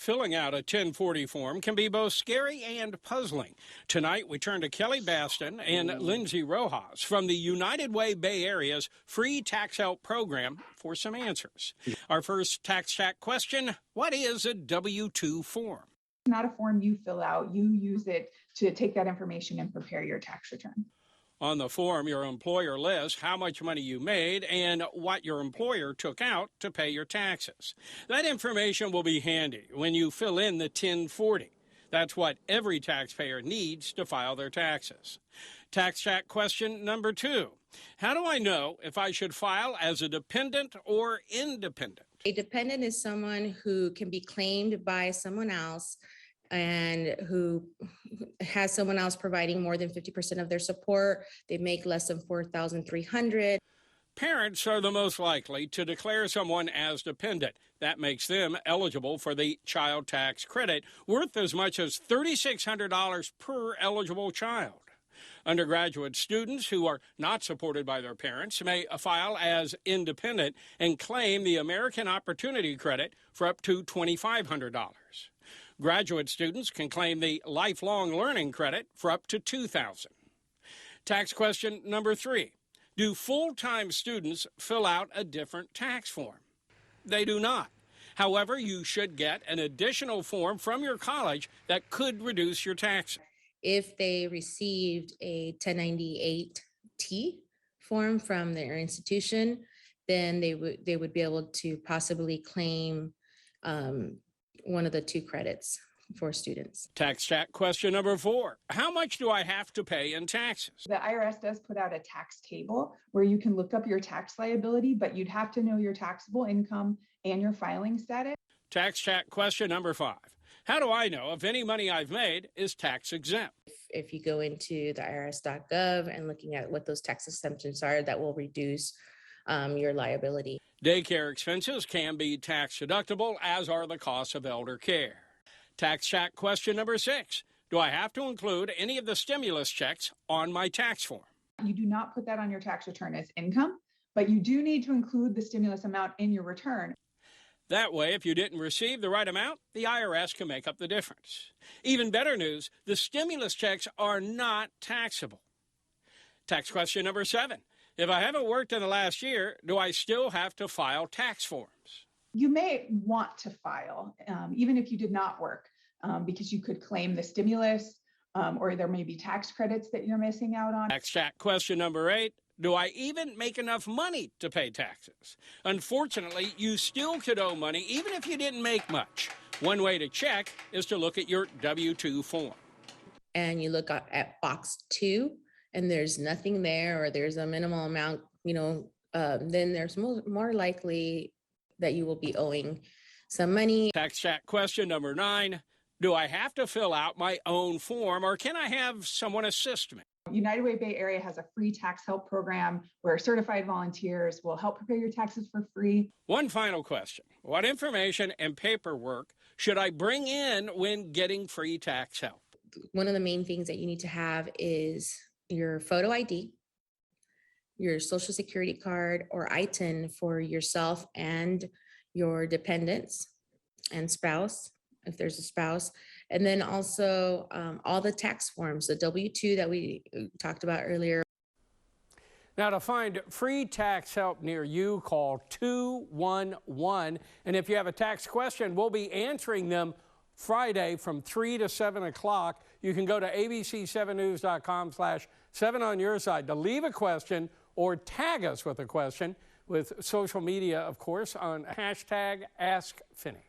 Filling out a 1040 form can be both scary and puzzling. Tonight, we turn to Kelly Baston and Lindsay Rojas from the United Way Bay Area's free tax help program for some answers. Our first tax chat question: what is a W-2 form? It's not a form you fill out. You use it to take that information and prepare your tax return. On the form, your employer lists how much money you made and what your employer took out to pay your taxes. That information will be handy when you fill in the 1040. That's what every taxpayer needs to file their taxes. Tax chat question number 2. How do I know if I should file as a dependent or independent? A dependent is someone who can be claimed by someone else and who has someone else providing more than 50% of their support. They make less than $4,300. Parents are the most likely to declare someone as dependent. That makes them eligible for the child tax credit, worth as much as $3,600 per eligible child. Undergraduate students who are not supported by their parents may file as independent and claim the American Opportunity Credit for up to $2,500. Graduate students can claim the Lifelong Learning Credit for up to $2,000. Tax question number 3. Do full-time students fill out a different tax form? They do not. However, you should get an additional form from your college that could reduce your taxes. If they received a 1098-T form from their institution, then they would be able to possibly claim one of the 2 credits for students. Tax chat question number 4. How much do I have to pay in taxes? The IRS does put out a tax table where you can look up your tax liability, but you'd have to know your taxable income and your filing status. Tax chat question number 5. How do I know if any money I've made is tax exempt? If you go into the irs.gov and looking at what those tax exemptions are, that will reduce your liability. Daycare expenses can be tax deductible, as are the costs of elder care. Tax chat question number 6. Do I have to include any of the stimulus checks on my tax form? You do not put that on your tax return as income, but you do need to include the stimulus amount in your return. That way, if you didn't receive the right amount, the IRS can make up the difference. Even better news, the stimulus checks are not taxable. Tax question number 7. If I haven't worked in the last year, do I still have to file tax forms? You may want to file, even if you did not work, because you could claim the stimulus, or there may be tax credits that you're missing out on. Tax chat question number 8. Do I even make enough money to pay taxes? Unfortunately, you still could owe money even if you didn't make much. One way to check is to look at your W-2 form. And you look at box 2, and there's nothing there, or there's a minimal amount, then there's more likely that you will be owing some money. Tax chat question number 9. Do I have to fill out my own form, or can I have someone assist me? United Way Bay Area has a free tax help program where certified volunteers will help prepare your taxes for free. One final question. What information and paperwork should I bring in when getting free tax help? One of the main things that you need to have is your photo ID, your social security card or ITIN for yourself and your dependents and spouse, if there's a spouse, and then also all the tax forms, the W-2 that we talked about earlier. Now, to find free tax help near you, call 211. And if you have a tax question, we'll be answering them Friday from 3 to 7 o'clock. You can go to abc7news.com/7 on your side to leave a question or tag us with a question with social media, of course, on #AskFinney.